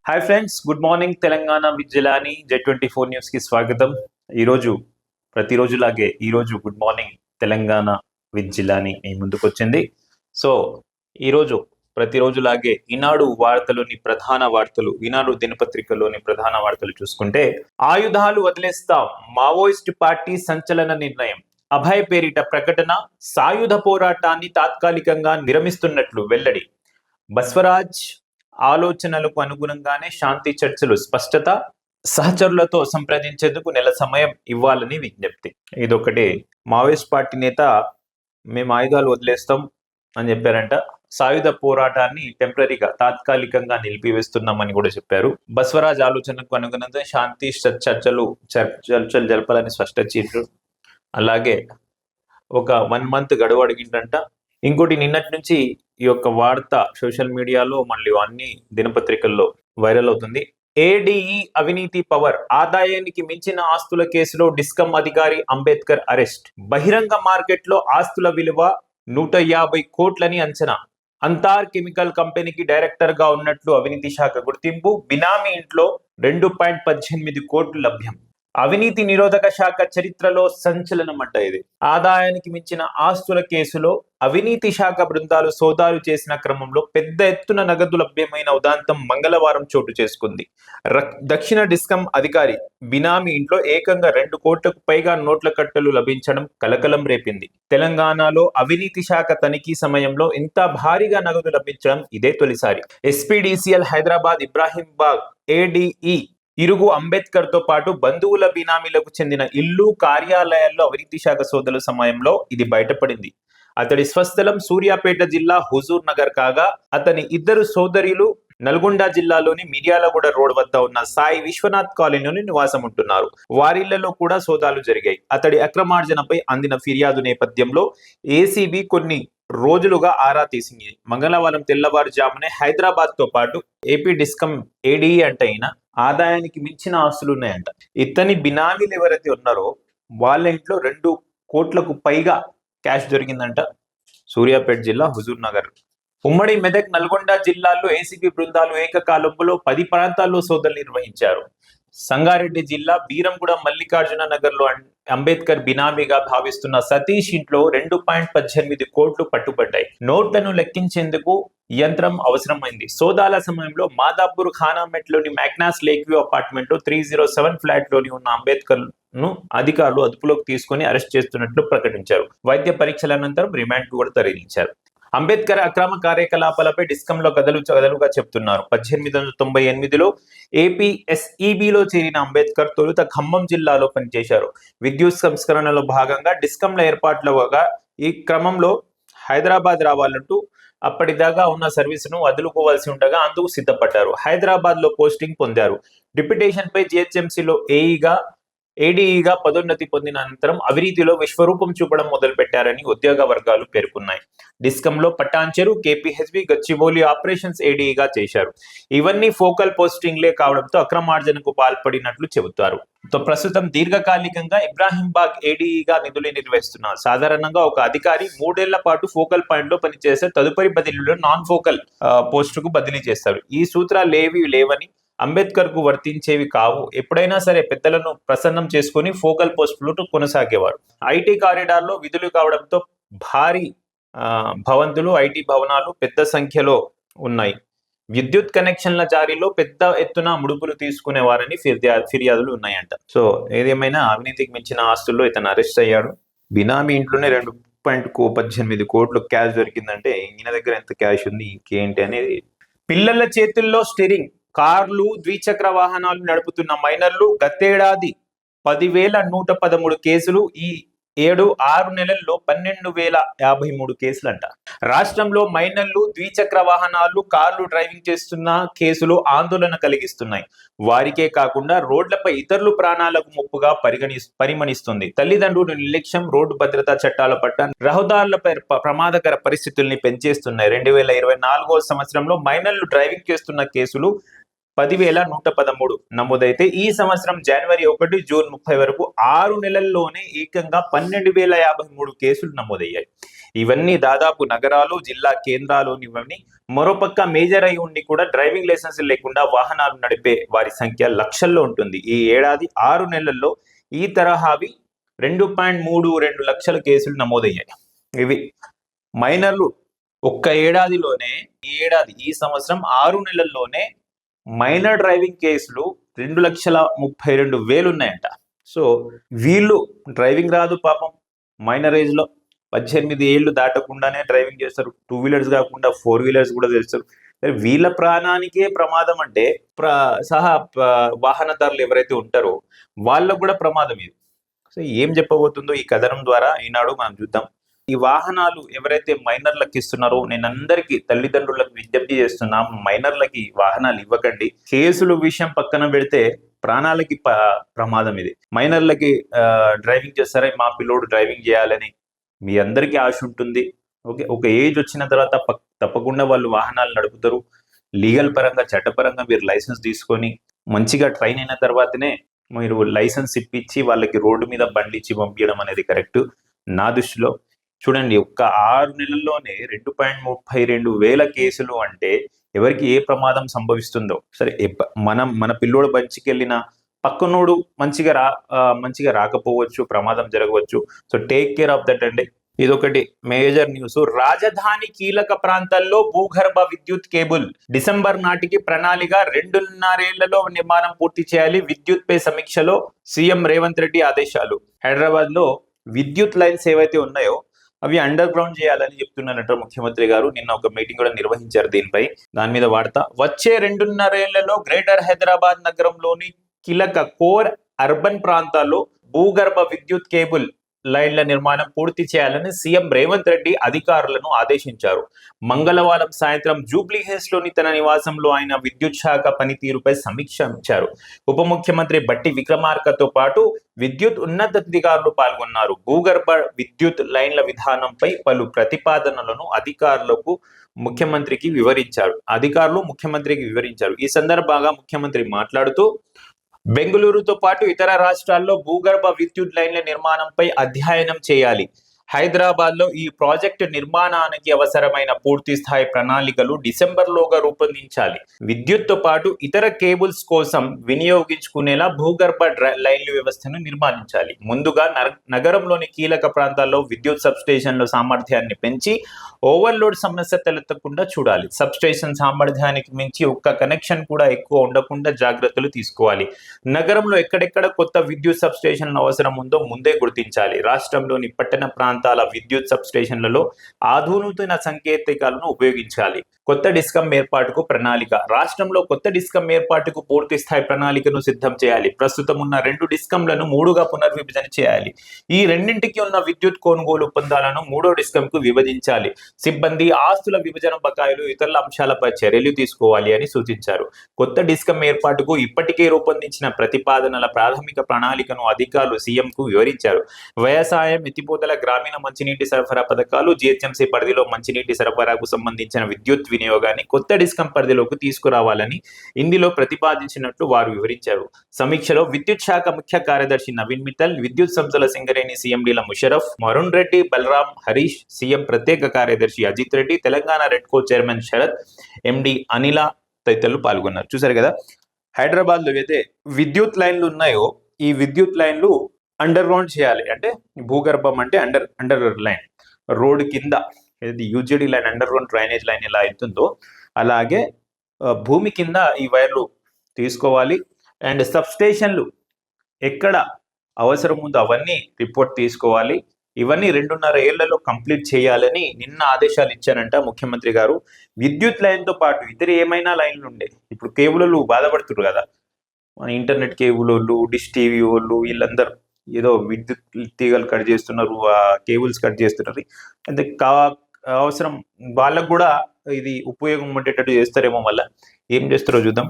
Hi friends, good morning. Telangana with Jilani J24 news కి స్వాగతం. ఈరోజు ప్రతిరోజులాగే ఈరోజు good morning Telangana with Jilani మీ ముందుకు వచ్చింది. సో ఈరోజు ప్రతిరోజులాగే ఈనాడు ఈనాడు దినపత్రికలోని ప్రధాన వార్తలు చూసుకుంటే, ఆయుధాలు వదిలేస్తాం, మావోయిస్ట్ పార్టీ సంచలన నిర్ణయం, అభయ్ పేరిట ప్రకటన, సాయుధ పోరాటాన్ని తాత్కాలికంగా విరమిస్తున్నట్లు వెల్లడి, బస్వరాజ్ ఆలోచనలకు అనుగుణంగానే శాంతి చర్చలు స్పష్టత, సహచరులతో సంప్రదించేందుకు నెల సమయం ఇవ్వాలని విజ్ఞప్తి. ఇదొకటి. మావోయిస్ట్ పార్టీ నేత మేము ఆయుధాలు వదిలేస్తాం అని చెప్పారంట. సాయుధ పోరాటాన్ని టెంపరీగా తాత్కాలికంగా నిలిపివేస్తున్నామని కూడా చెప్పారు. బస్వరాజ్ ఆలోచనకు అనుగుణంగా శాంతి చర్చలు జరపాలని స్పష్టం చేశారు. అలాగే ఒక 1 month గడువు అడిగిందంట. ఇంకోటి, నిన్నటి నుంచి ఈ యొక్క వార్త సోషల్ మీడియాలో మళ్ళీ అన్ని దినపత్రికల్లో వైరల్ అవుతుంది. ఏడీఈ అవినీతి పవర్, ఆదాయానికి మించిన ఆస్తుల కేసులో డిస్కమ్ అధికారి అంబేద్కర్ అరెస్ట్, బహిరంగ మార్కెట్లో ఆస్తుల విలువ 150 కోట్లని అంచనా, అంతార్ కెమికల్ కంపెనీకి డైరెక్టర్ గా ఉన్నట్లు అవినీతి శాఖ గుర్తింపు, బినామీ ఇంట్లో 2.18 కోట్లు లభ్యం. అవినీతి నిరోధక శాఖ చరిత్రలో సంచలనం అంట ఇది. ఆదాయానికి మించిన ఆస్తుల కేసులో అవినీతి శాఖ బృందాలు సోదాలు చేసిన క్రమంలో పెద్ద ఎత్తున నగదు లభ్యమైన ఉదాంతం మంగళవారం చోటు చేసుకుంది. దక్షిణ డిస్కమ్ అధికారి బినామీ ఇంట్లో ఏకంగా 2 కోట్లకు పైగా నోట్ల కట్టలు లభించడం కలకలం రేపింది. తెలంగాణలో అవినీతి శాఖ తనిఖీ సమయంలో ఇంత భారీగా నగదు లభించడం ఇదే తొలిసారి. ఎస్పీడీసీఎల్ హైదరాబాద్ ఇబ్రాహీంబాగ్ ఏడీఈ ఇరుగు అంబేద్కర్ తో పాటు బంధువుల బినామీలకు చెందిన ఇల్లు, కార్యాలయాల్లో అవినీతి శాఖ సోదాల సమయంలో ఇది బయటపడింది. అతడి స్వస్థలం సూర్యాపేట జిల్లా హుజూర్ నగర్ కాగా, అతని 2 సోదరులు నల్గొండ జిల్లాలోని మిర్యాలగూడ రోడ్ వద్ద ఉన్న సాయి విశ్వనాథ్ కాలనీలోని నివాసం ఉంటున్నారు. వారిళ్లలో కూడా సోదాలు జరిగాయి. అతడి అక్రమార్జనపై అందిన ఫిర్యాదు నేపథ్యంలో ఏసీబీ కొన్ని రోజులుగా ఆరా తీసింది. మంగళవారం తెల్లవారుజామునే హైదరాబాద్ తో పాటు ఏపీ డిస్కమ్ ఏడీఈ అంటే ఆదాయానికి మించిన ఆస్తులు ఉన్నాయంట. ఇతని బినామీలు ఎవరైతే ఉన్నారో వాళ్ళ ఇంట్లో 2 కోట్లకు పైగా క్యాష్ దొరికిందంట. సూర్యాపేట జిల్లా హుజూర్ నగర్. ఉమ్మడి మెదక్, నల్గొండ జిల్లాల్లో ఏసీబీ బృందాలు ఏకకాలంలో 10 ప్రాంతాల్లో సోదాలు నిర్వహించారు. సంగారెడ్డి జిల్లా బీరంగూడ మల్లికార్జున నగర్ లో అంబేద్కర్ బినామీగా భావిస్తున్న సతీష్ ఇంట్లో 2.18 కోట్లు పట్టుబడ్డాయి. నోట్లను లెక్కించేందుకు యంత్రం అవసరమైంది. సోదాల సమయంలో మాదాపూర్ ఖానామెట్ లోని మ్యాగ్నాస్ లేక్ వ్యూ అపార్ట్మెంట్ 307 ఫ్లాట్ లోని ఉన్న అంబేద్కర్ ను అధికారులు అదుపులోకి తీసుకుని అరెస్ట్ చేస్తున్నట్లు ప్రకటించారు. వైద్య పరీక్షల అనంతరం రిమాండ్ కు కూడా తరలించారు. అంబేద్కర్ అక్రమ కార్యకలాపాలపై డిస్కంలో కథలుగా చెప్తున్నారు. 1898లో ఏపీఎస్ఈబిలో చేరిన అంబేద్కర్ తొలుత ఖమ్మం జిల్లాలో పనిచేశారు. విద్యుత్ సంస్కరణలో భాగంగా డిస్కంల ఏర్పాట్లుగా ఈ క్రమంలో హైదరాబాద్ రావాలంటూ అప్పటిదాకా ఉన్న సర్వీసును వదులుకోవాల్సి ఉండగా అందుకు సిద్ధపడ్డారు. హైదరాబాద్ లో పోస్టింగ్ పొందారు. డిప్యుటేషన్ పై జిహెచ్ఎంసీలో ఏడీఈగా పదోన్నతి పొందిన అనంతరం అవినీతిలో విశ్వరూపం చూపడం మొదలు పెట్టారని ఉద్యోగ వర్గాలు పేర్కొన్నాయి. డిస్కంలో పటాన్చెరు, కేపీహెచ్బి, గచ్చిబౌలి ఆపరేషన్స్ ఏడీఈగా చేశారు. ఇవన్నీ ఫోకల్ పోస్టింగ్లే కావడంతో అక్రమార్జనకు పాల్పడినట్లు చెబుతారు. ప్రస్తుతం దీర్ఘకాలికంగా ఇబ్రాహీంబాగ్ ఏడీఈగా నిధులు నిర్వహిస్తున్నారు. సాధారణంగా ఒక అధికారి 3 ఏళ్ల పాటు ఫోకల్ పాయింట్ లో పనిచేస్తే తదుపరి బదిలీలో నాన్ ఫోకల్ పోస్టుకు బదిలీ చేస్తారు. ఈ సూత్రాలు లేవని, అంబేద్కర్ కు వర్తించేవి కావు. ఎప్పుడైనా సరే పెద్దలను ప్రసన్నం చేసుకుని ఫోకల్ పోస్టులు కొనసాగేవారు. ఐటీ కారిడార్ లో విధులు కావడంతో భారీ భవంతులు, ఐటీ భవనాలు పెద్ద సంఖ్యలో ఉన్నాయి. విద్యుత్ కనెక్షన్ల జారీలో పెద్ద ఎత్తున ముడుపులు తీసుకునేవారని ఫిర్యాదులు ఉన్నాయంట. సో ఏదేమైనా అవినీతికి మించిన ఆస్తుల్లో ఇతను అరెస్ట్ అయ్యాడు. బినామీ ఇంట్లోనే 2.18 కోట్లు క్యాష్ దొరికిందంటే ఈయన దగ్గర ఎంత క్యాష్ ఉంది, ఇంకేంటి అనేది. పిల్లల చేతుల్లో స్టీరింగ్, కార్లు, ద్విచక్ర వాహనాలు నడుపుతున్న మైనర్లు, గతేడాది 10,113 కేసులు, ఈ 6 నెలల్లో 12,053 కేసులంట. రాష్ట్రంలో మైనర్లు, ద్విచక్ర వాహనాలు, కార్లు డ్రైవింగ్ చేస్తున్న కేసులు ఆందోళన కలిగిస్తున్నాయి. వారికే కాకుండా రోడ్లపై ఇతరులు ప్రాణాలకు ముప్పుగా పరిగణిస్తుంది. తల్లిదండ్రుల నిర్లక్ష్యం, రోడ్డు భద్రతా చట్టాల పట్ల, రహదారులపై ప్రమాదకర పరిస్థితుల్ని పెంచేస్తున్నాయి. 2024వ సంవత్సరంలో మైనర్లు డ్రైవింగ్ చేస్తున్న కేసులు 10,113 నమోదైతే ఈ సంవత్సరం జనవరి 1 జూన్ 30 వరకు 6 నెలల్లోనే ఏకంగా 12,053 కేసులు నమోదయ్యాయి. ఇవన్నీ దాదాపు నగరాలు, జిల్లా కేంద్రాల్లోనివన్నీ. మరోపక్క మేజర్ అయి ఉండి కూడా డ్రైవింగ్ లైసెన్స్ లేకుండా వాహనాలు నడిపే వారి సంఖ్య లక్షల్లో ఉంటుంది. ఈ ఏడాది 6 నెలల్లో ఈ తరహావి 2.32 లక్షల కేసులు నమోదయ్యాయి. ఇవి మైనర్లు ఒక్క ఏడాదిలోనే ఈ సంవత్సరం 6 నెలల్లోనే మైనర్ డ్రైవింగ్ కేసులు 2,32,000 ఉన్నాయంట. సో వీళ్ళు డ్రైవింగ్ రాదు పాపం, మైనర్ ఏజ్ లో 18 ఏళ్ళు దాటకుండానే డ్రైవింగ్ చేస్తారు. 2 వీలర్స్ కాకుండా 4 వీలర్స్ కూడా చేస్తారు. వీళ్ళ ప్రాణానికే ప్రమాదం అంటే వాహనదారులు ఎవరైతే ఉంటారో వాళ్ళకు కూడా ప్రమాదం ఇది. సో ఏం చెప్పబోతుందో ఈ కథనం ద్వారా ఈనాడు మనం చూద్దాం. ఈ వాహనాలు ఎవరైతే మైనర్లకు ఇస్తున్నారో, నేను అందరికీ తల్లిదండ్రులకు విజ్ఞప్తి చేస్తున్నా, మైనర్లకి వాహనాలు ఇవ్వకండి. కేసులు విషయం పక్కన పెడితే ప్రాణాలకి ప్రమాదం ఇది. మైనర్లకి డ్రైవింగ్ చేస్తారా, మా పిల్లోడు డ్రైవింగ్ చేయాలని మీ అందరికీ ఆశ ఉంటుంది. ఓకే, ఒక ఏజ్ వచ్చిన తర్వాత తప్పకుండా వాళ్ళు వాహనాలు నడుపుతారు. లీగల్ పరంగా, చట్టపరంగా మీరు లైసెన్స్ తీసుకొని మంచిగా ట్రైన్ అయిన తర్వాతనే మీరు లైసెన్స్ ఇప్పించి వాళ్ళకి రోడ్డు మీద బండి ఇచ్చి పంపించడం అనేది కరెక్ట్ నా దృష్టిలో. చూడండి, ఒక్క 6 నెలల్లోనే 2.32,000 కేసులు అంటే ఎవరికి ఏ ప్రమాదం సంభవిస్తుందో. సరే, మన పిల్లోడు బంచికెళ్ళిన పక్కనోడు మంచిగా రాకపోవచ్చు, ప్రమాదం జరగవచ్చు. So take care of that అండి. ఇదొకటి మేజర్ న్యూస్. రాజధాని కీలక ప్రాంతాల్లో భూగర్భ విద్యుత్ కేబుల్ డిసెంబర్ నాటికి ప్రణాళిక 2.5 ఏళ్లలో నిర్మాణం పూర్తి చేయాలి. విద్యుత్ పై సమీక్షలో సీఎం రేవంత్ రెడ్డి ఆదేశాలు. హైదరాబాద్ లో విద్యుత్ లైన్స్ ఏవైతే ఉన్నాయో అవి అండర్ గ్రౌండ్ చేయాలని చెప్తున్నారట ముఖ్యమంత్రి గారు. నిన్న ఒక మీటింగ్ కూడా నిర్వహించారు దీనిపై. దాని మీద వార్త. వచ్చే 2.5 ఏళ్లలో గ్రేటర్ హైదరాబాద్ నగరంలోని కీలక కోర్ అర్బన్ ప్రాంతాల్లో భూగర్భ విద్యుత్ కేబుల్ లైన్ల నిర్మాణం పూర్తి చేయాలని సీఎం రేవంత్ రెడ్డి అధికారులను ఆదేశించారు. మంగళవారం సాయంత్రం జూబ్లీ హిల్స్ లోని తన నివాసంలో ఆయన విద్యుత్ శాఖ పనితీరుపై సమీక్షించారు. ఉప ముఖ్యమంత్రి బట్టి విక్రమార్కతో పాటు విద్యుత్ ఉన్నతాధికారులు పాల్గొన్నారు. భూగర్భ విద్యుత్ లైన్ల విధానంపై పలు ప్రతిపాదనలను ముఖ్యమంత్రికి వివరించారు. ఈ సందర్భంగా ముఖ్యమంత్రి మాట్లాడుతూ, బెంగళూరుతో పాటు ఇతర రాష్ట్రాల్లో భూగర్భ విద్యుత్ లైన్ల నిర్మాణంపై అధ్యయనం చేయాలి. హైదరాబాద్ లో ఈ ప్రాజెక్టు నిర్మాణానికి అవసరమైన పూర్తి స్థాయి ప్రణాళికలు డిసెంబర్లోగా రూపొందించాలి. విద్యుత్తో పాటు ఇతర కేబుల్స్ కోసం వినియోగించుకునేలా భూగర్భ లైన్ల వ్యవస్థను నిర్మించాలి. ముందుగా నగరంలోని కీలక ప్రాంతాల్లో విద్యుత్ సబ్స్టేషన్ల సామర్థ్యాన్ని పెంచి ఓవర్లోడ్ సమస్య తలెత్తకుండా చూడాలి. సబ్స్టేషన్ సామర్థ్యానికి మించి ఒక్క కనెక్షన్ కూడా ఎక్కువ ఉండకుండా జాగ్రత్తలు తీసుకోవాలి. నగరంలో ఎక్కడెక్కడ కొత్త విద్యుత్ సబ్స్టేషన్ల అవసరం ఉందో ముందే గుర్తించాలి. రాష్ట్రంలోని పట్టణ ప్రాంతాల విద్యుత్ సబ్స్టేషన్లలో ఆధునిక సాంకేతికాలను ఉపయోగించాలి. కొత్త డిస్కమ్ ఏర్పాటుకు ప్రణాళిక. రాష్ట్రంలో కొత్త డిస్కమ్ ఏర్పాటుకు పూర్తి స్థాయి ప్రణాళికను సిద్ధం చేయాలి. ప్రస్తుతం ఉన్న 2 డిస్కంలను 3గా పునర్విభజన చేయాలి. ఈ రెండింటికి ఉన్న విద్యుత్ కొనుగోలు ఒప్పందాలను 3వ డిస్కమ్ కు విభజించాలి. సిబ్బంది ఆస్తుల విభజన బకాయిలు ఇతర అంశాలపై చర్యలు తీసుకోవాలి అని సూచించారు. కొత్త డిస్కమ్ ఏర్పాటుకు ఇప్పటికే రూపొందించిన ప్రతిపాదనల ప్రాథమిక ప్రణాళికను అధికారులు సీఎం కు వివరించారు. వ్యవసాయం, ఎత్తిపోతల, గ్రామీణ మంచినీటి సరఫరా పథకాలు, జీహెచ్ఎంసీ పరిధిలో మంచినీటి సరఫరాకు సంబంధించిన విద్యుత్ వినియోగాన్ని కొత్త డిస్కమ్ పరిధిలోకి తీసుకురావాలని ఇందులో ప్రతిపాదించినట్లు వారు వివరించారు. సమీక్షలో విద్యుత్ శాఖ ముఖ్య కార్యదర్శి నవీన్ మిత్తల్, విద్యుత్ సంస్థల సింగరేణి సీఎండీల ముషరఫ్, వరుణ్ రెడ్డి, బలరాం, హరీష్, సీఎం ప్రత్యేక కార్యదర్శి అజిత్ రెడ్డి, తెలంగాణ రెడ్కో చైర్మన్ శరత్, ఎండి అనిల తదితరులు పాల్గొన్నారు. చూసారు కదా, హైదరాబాద్ లో అయితే విద్యుత్ లైన్లు ఉన్నాయో ఈ విద్యుత్ లైన్లు అండర్ గ్రౌండ్ చేయాలి. అంటే భూగర్భం అంటే అండర్ లైన్, రోడ్ కింద ఏది UGD line, under ground drainage line ఎలా అవుతుందో అలాగే భూమి కింద ఈ వైర్లు తీసుకోవాలి. అండ్ సబ్స్టేషన్లు ఎక్కడ అవసరం ఉందో అవన్నీ రిపోర్ట్ తీసుకోవాలి. ఇవన్నీ 2.5 ఏళ్లలో కంప్లీట్ చేయాలని నిన్న ఆదేశాలు ఇచ్చారంట ముఖ్యమంత్రి గారు. విద్యుత్ లైన్తో పాటు ఇతర ఏమైనా లైన్లు ఉండే, ఇప్పుడు కేబుల్ బాధపడుతున్నారు కదా, ఇంటర్నెట్ కేబుల్ వాళ్ళు, డిష్ టీవీ వాళ్ళు, వీళ్ళందరూ ఏదో విద్యుత్ తీగలు కట్ చేస్తున్నారు, ఆ కేబుల్స్ కట్ చేస్తున్నారు. అంటే అవసరం వాళ్ళకు కూడా ఇది ఉపయోగం ఉండేటట్టు చేస్తారేమో. వల్ల ఏం చేస్తారో చూద్దాం.